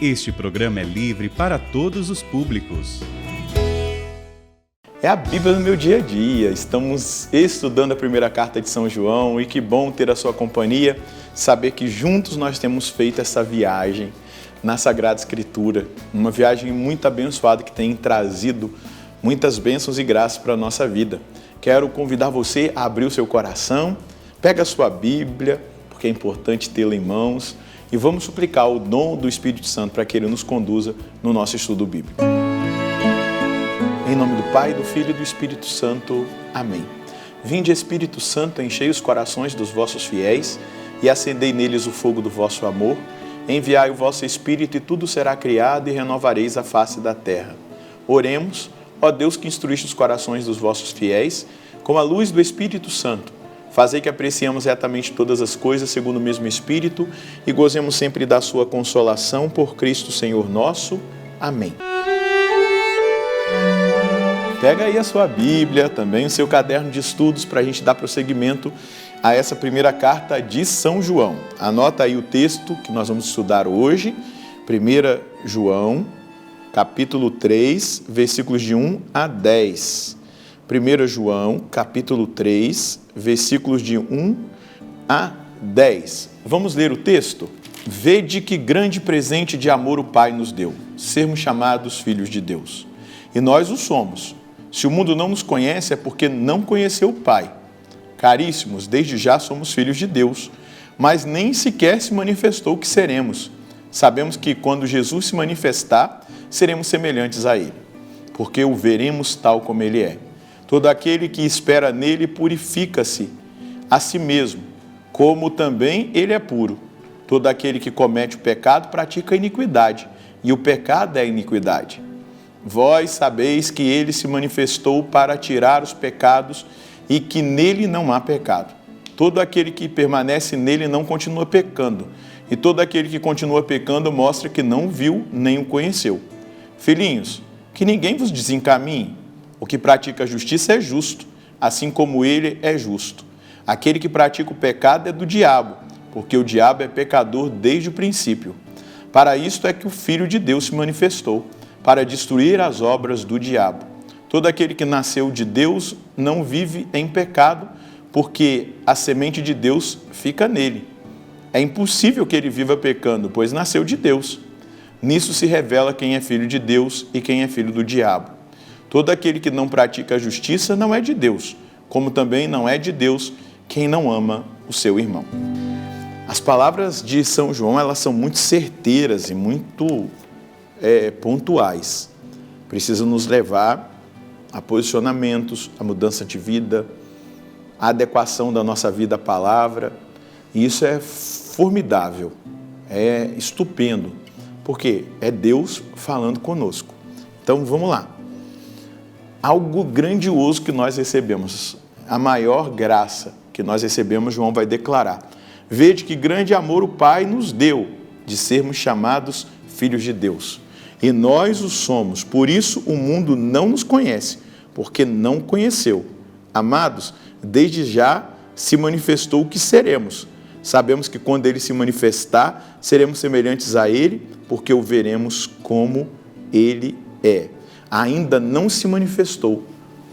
Este programa é livre para todos os públicos. É a Bíblia no meu dia a dia. Estamos estudando a primeira carta de São João e que bom ter a sua companhia, saber que juntos nós temos feito essa viagem na Sagrada Escritura, uma viagem muito abençoada que tem trazido muitas bênçãos e graças para a nossa vida. Quero convidar você a abrir o seu coração, pega a sua Bíblia, porque é importante tê-la em mãos, e vamos suplicar o dom do Espírito Santo para que Ele nos conduza no nosso estudo bíblico. Em nome do Pai, do Filho e do Espírito Santo. Amém. Vinde, Espírito Santo, enchei os corações dos vossos fiéis e acendei neles o fogo do vosso amor. Enviai o vosso Espírito e tudo será criado e renovareis a face da terra. Oremos, ó Deus que instruíste os corações dos vossos fiéis, com a luz do Espírito Santo. Fazei que apreciemos retamente todas as coisas segundo o mesmo Espírito e gozemos sempre da sua consolação por Cristo Senhor nosso. Amém. Pega aí a sua Bíblia, também o seu caderno de estudos para a gente dar prosseguimento a essa primeira carta de São João. Anota aí o texto que nós vamos estudar hoje, 1 João, capítulo 3, versículos de 1 a 10. 1 João, capítulo 3, versículos de 1 a 10. Vamos ler o texto? Vede que grande presente de amor o Pai nos deu, sermos chamados filhos de Deus. E nós o somos. Se o mundo não nos conhece, é porque não conheceu o Pai. Caríssimos, desde já somos filhos de Deus, mas nem sequer se manifestou o que seremos. Sabemos que quando Jesus se manifestar, seremos semelhantes a Ele, porque o veremos tal como Ele é. Todo aquele que espera nele purifica-se a si mesmo, como também ele é puro. Todo aquele que comete o pecado pratica a iniquidade, e o pecado é a iniquidade. Vós sabeis que ele se manifestou para tirar os pecados e que nele não há pecado. Todo aquele que permanece nele não continua pecando, e todo aquele que continua pecando mostra que não viu nem o conheceu. Filhinhos, que ninguém vos desencaminhe. O que pratica a justiça é justo, assim como ele é justo. Aquele que pratica o pecado é do diabo, porque o diabo é pecador desde o princípio. Para isto é que o Filho de Deus se manifestou, para destruir as obras do diabo. Todo aquele que nasceu de Deus não vive em pecado, porque a semente de Deus fica nele. É impossível que ele viva pecando, pois nasceu de Deus. Nisso se revela quem é filho de Deus e quem é filho do diabo. Todo aquele que não pratica a justiça não é de Deus, como também não é de Deus quem não ama o seu irmão. As palavras de São João, elas são muito certeiras e muito pontuais. Precisam nos levar a posicionamentos, a mudança de vida, a adequação da nossa vida à palavra. E isso é formidável, é estupendo, porque é Deus falando conosco. Então vamos lá. Algo grandioso que nós recebemos, a maior graça que nós recebemos, João vai declarar. Vede que grande amor o Pai nos deu, de sermos chamados filhos de Deus. E nós o somos, por isso o mundo não nos conhece, porque não conheceu. Amados, desde já se manifestou o que seremos. Sabemos que quando Ele se manifestar, seremos semelhantes a Ele, porque o veremos como Ele é. Ainda não se manifestou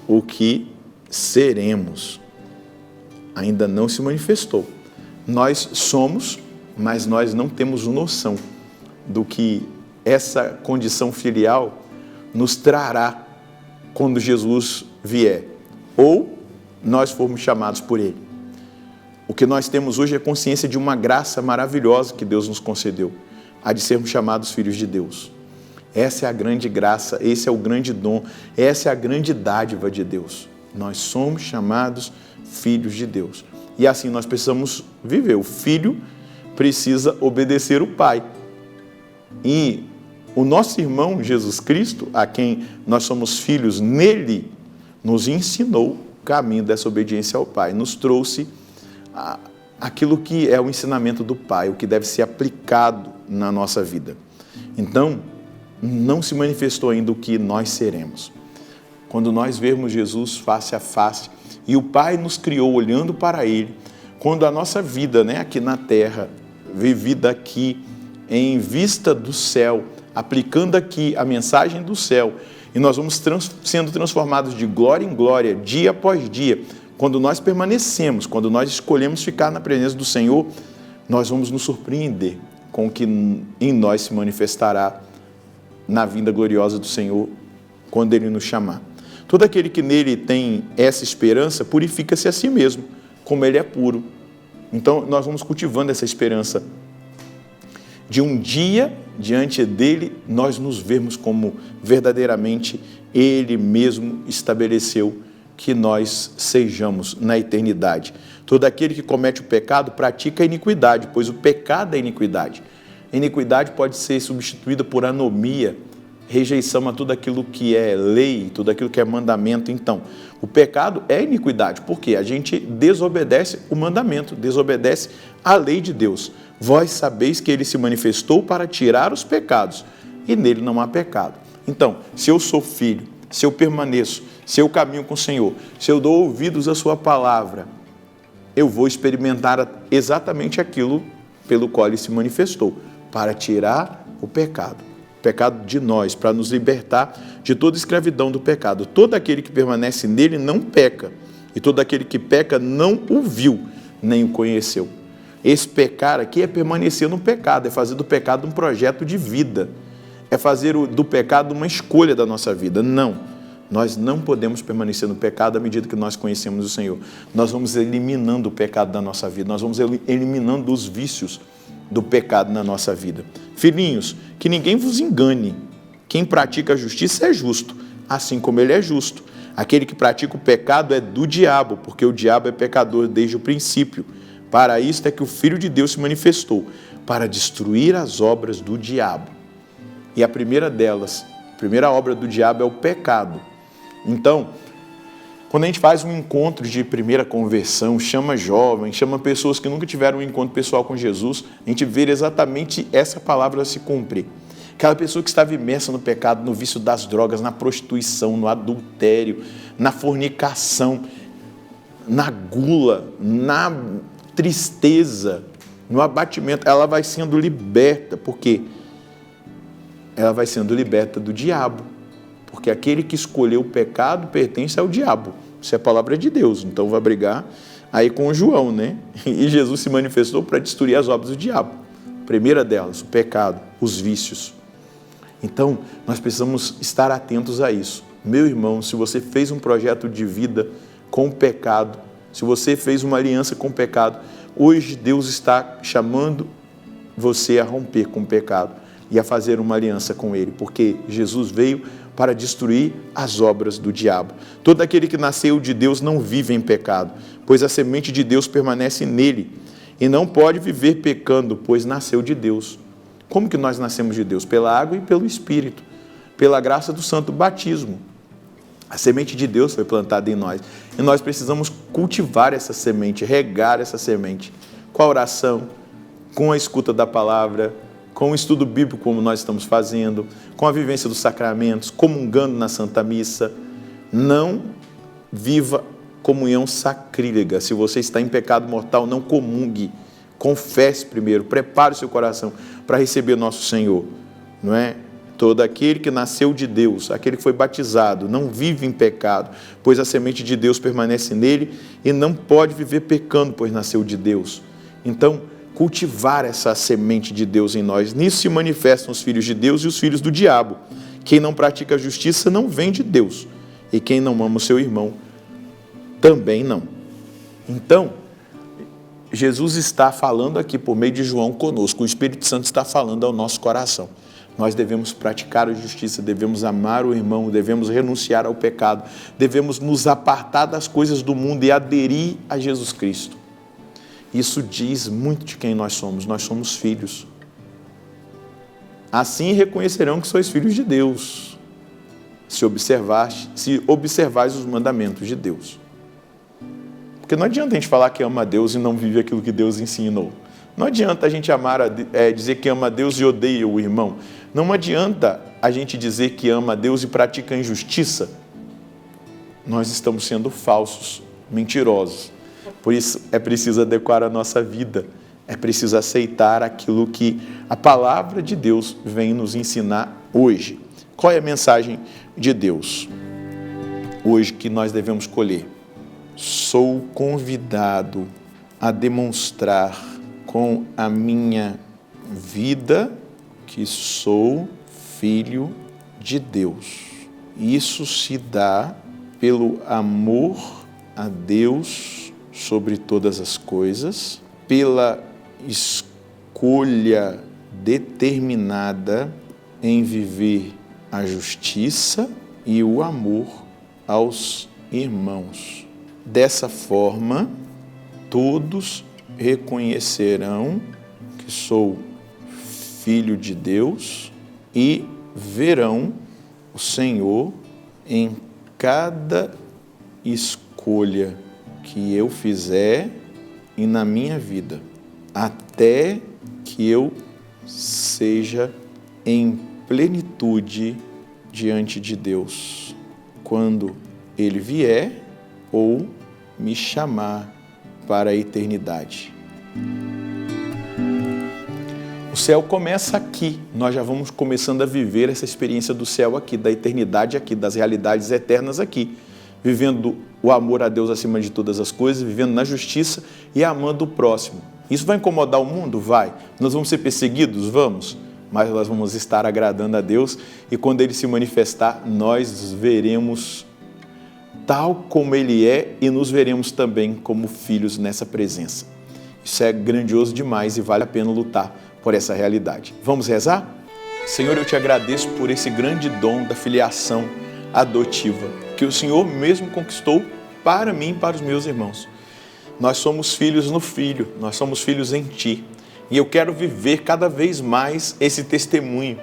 o que seremos. Ainda não se manifestou. Nós somos, mas nós não temos noção do que essa condição filial nos trará quando Jesus vier, ou nós formos chamados por Ele. O que nós temos hoje é consciência de uma graça maravilhosa que Deus nos concedeu, a de sermos chamados filhos de Deus. Essa é a grande graça, esse é o grande dom, essa é a grande dádiva de Deus. Nós somos chamados filhos de Deus. E assim nós precisamos viver. O filho precisa obedecer o pai. E o nosso irmão Jesus Cristo, a quem nós somos filhos nele, nos ensinou o caminho dessa obediência ao pai. Nos trouxe aquilo que é o ensinamento do pai, o que deve ser aplicado na nossa vida. Então, não se manifestou ainda o que nós seremos. Quando nós vermos Jesus face a face, e o Pai nos criou olhando para Ele, quando a nossa vida, né, aqui na terra, vivida aqui em vista do céu, aplicando aqui a mensagem do céu, e nós vamos sendo transformados de glória em glória, dia após dia, quando nós permanecemos, quando nós escolhemos ficar na presença do Senhor, nós vamos nos surpreender com o que em nós se manifestará na vinda gloriosa do Senhor, quando Ele nos chamar. Todo aquele que nele tem essa esperança, purifica-se a si mesmo, como Ele é puro. Então, nós vamos cultivando essa esperança de um dia, diante dEle, nós nos vermos como verdadeiramente Ele mesmo estabeleceu que nós sejamos na eternidade. Todo aquele que comete o pecado pratica a iniquidade, pois o pecado é iniquidade. A iniquidade pode ser substituída por anomia, rejeição a tudo aquilo que é lei, tudo aquilo que é mandamento. Então, o pecado é iniquidade, porque a gente desobedece o mandamento, desobedece a lei de Deus. Vós sabeis que Ele se manifestou para tirar os pecados, e nele não há pecado. Então, se eu sou filho, se eu permaneço, se eu caminho com o Senhor, se eu dou ouvidos à sua palavra, eu vou experimentar exatamente aquilo pelo qual Ele se manifestou, para tirar o pecado de nós, para nos libertar de toda escravidão do pecado. Todo aquele que permanece nele não peca, e todo aquele que peca não o viu, nem o conheceu. Esse pecar aqui é permanecer no pecado, é fazer do pecado um projeto de vida, é fazer do pecado uma escolha da nossa vida. Não, nós não podemos permanecer no pecado à medida que nós conhecemos o Senhor. Nós vamos eliminando o pecado da nossa vida, nós vamos eliminando os vícios do pecado na nossa vida. Filhinhos, que ninguém vos engane. Quem pratica a justiça é justo, assim como ele é justo. Aquele que pratica o pecado é do diabo, porque o diabo é pecador desde o princípio. Para isto é que o Filho de Deus se manifestou, para destruir as obras do diabo. E a primeira delas, a primeira obra do diabo é o pecado. Então, quando a gente faz um encontro de primeira conversão, chama jovens, chama pessoas que nunca tiveram um encontro pessoal com Jesus, a gente vê exatamente essa palavra se cumprir. Aquela pessoa que estava imersa no pecado, no vício das drogas, na prostituição, no adultério, na fornicação, na gula, na tristeza, no abatimento, ela vai sendo liberta. Por quê? Ela vai sendo liberta do diabo. Porque aquele que escolheu o pecado pertence ao diabo. Isso é a palavra de Deus. Então vai brigar aí com o João, né? E Jesus se manifestou para destruir as obras do diabo. Primeira delas, o pecado, os vícios. Então, nós precisamos estar atentos a isso. Meu irmão, se você fez um projeto de vida com o pecado, se você fez uma aliança com o pecado, hoje Deus está chamando você a romper com o pecado e a fazer uma aliança com Ele, porque Jesus veio para destruir as obras do diabo. Todo aquele que nasceu de Deus não vive em pecado, pois a semente de Deus permanece nele, e não pode viver pecando, pois nasceu de Deus. Como que nós nascemos de Deus? Pela água e pelo Espírito, pela graça do santo batismo. A semente de Deus foi plantada em nós, e nós precisamos cultivar essa semente, regar essa semente, com a oração, com a escuta da palavra, com o estudo bíblico como nós estamos fazendo, com a vivência dos sacramentos, comungando na Santa Missa. Não viva comunhão sacrílega. Se você está em pecado mortal, não comungue. Confesse primeiro, prepare o seu coração para receber nosso Senhor. Não é? Todo aquele que nasceu de Deus, aquele que foi batizado, não vive em pecado, pois a semente de Deus permanece nele, e não pode viver pecando, pois nasceu de Deus. Então, cultivar essa semente de Deus em nós. Nisso se manifestam os filhos de Deus e os filhos do diabo. Quem não pratica a justiça não vem de Deus, e quem não ama o seu irmão também não. Então, Jesus está falando aqui por meio de João conosco, o Espírito Santo está falando ao nosso coração. Nós devemos praticar a justiça, devemos amar o irmão, devemos renunciar ao pecado, devemos nos apartar das coisas do mundo e aderir a Jesus Cristo. Isso diz muito de quem nós somos filhos. Assim reconhecerão que sois filhos de Deus, se observais os mandamentos de Deus. Porque não adianta a gente falar que ama a Deus e não vive aquilo que Deus ensinou. Não adianta a gente dizer que ama a Deus e odeia o irmão. Não adianta a gente dizer que ama a Deus e pratica a injustiça. Nós estamos sendo falsos, mentirosos. Por isso é preciso adequar a nossa vida, é preciso aceitar aquilo que a palavra de Deus vem nos ensinar hoje. Qual é a mensagem de Deus hoje que nós devemos colher? Sou convidado a demonstrar com a minha vida que sou filho de Deus. Isso se dá pelo amor a Deus sobre todas as coisas, pela escolha determinada em viver a justiça e o amor aos irmãos. Dessa forma, todos reconhecerão que sou filho de Deus e verão o Senhor em cada escolha que eu fizer e na minha vida, até que eu seja em plenitude diante de Deus, quando Ele vier ou me chamar para a eternidade. O céu começa aqui, nós já vamos começando a viver essa experiência do céu aqui, da eternidade aqui, das realidades eternas aqui, vivendo o amor a Deus acima de todas as coisas, vivendo na justiça e amando o próximo. Isso vai incomodar o mundo? Vai. Nós vamos ser perseguidos? Vamos. Mas nós vamos estar agradando a Deus e quando Ele se manifestar, nós veremos tal como Ele é e nos veremos também como filhos nessa presença. Isso é grandioso demais e vale a pena lutar por essa realidade. Vamos rezar? Senhor, eu te agradeço por esse grande dom da filiação adotiva, que o Senhor mesmo conquistou para mim e para os meus irmãos. Nós somos filhos no Filho, nós somos filhos em Ti. E eu quero viver cada vez mais esse testemunho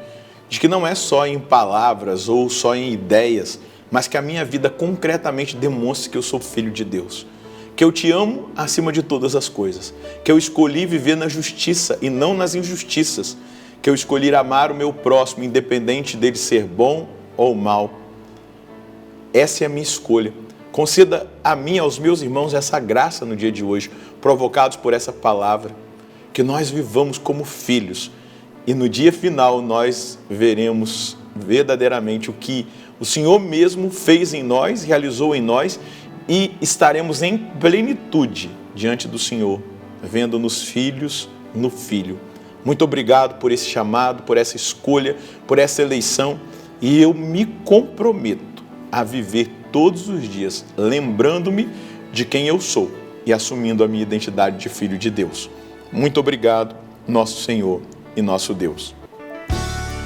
de que não é só em palavras ou só em ideias, mas que a minha vida concretamente demonstre que eu sou filho de Deus. Que eu te amo acima de todas as coisas. Que eu escolhi viver na justiça e não nas injustiças. Que eu escolhi amar o meu próximo, independente dele ser bom ou mal. Essa é a minha escolha. Conceda a mim e aos meus irmãos essa graça no dia de hoje, provocados por essa palavra. Que nós vivamos como filhos e no dia final nós veremos verdadeiramente o que o Senhor mesmo fez em nós, realizou em nós e estaremos em plenitude diante do Senhor, vendo-nos filhos no Filho. Muito obrigado por esse chamado, por essa escolha, por essa eleição e eu me comprometo a viver todos os dias, lembrando-me de quem eu sou e assumindo a minha identidade de filho de Deus. Muito obrigado, nosso Senhor e nosso Deus.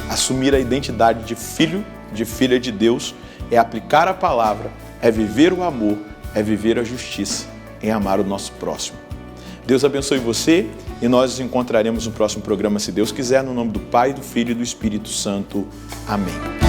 Assumir a identidade de filho, de filha de Deus, é aplicar a palavra, é viver o amor, é viver a justiça, é amar o nosso próximo. Deus abençoe você e nós nos encontraremos no próximo programa, se Deus quiser, no nome do Pai, do Filho e do Espírito Santo. Amém.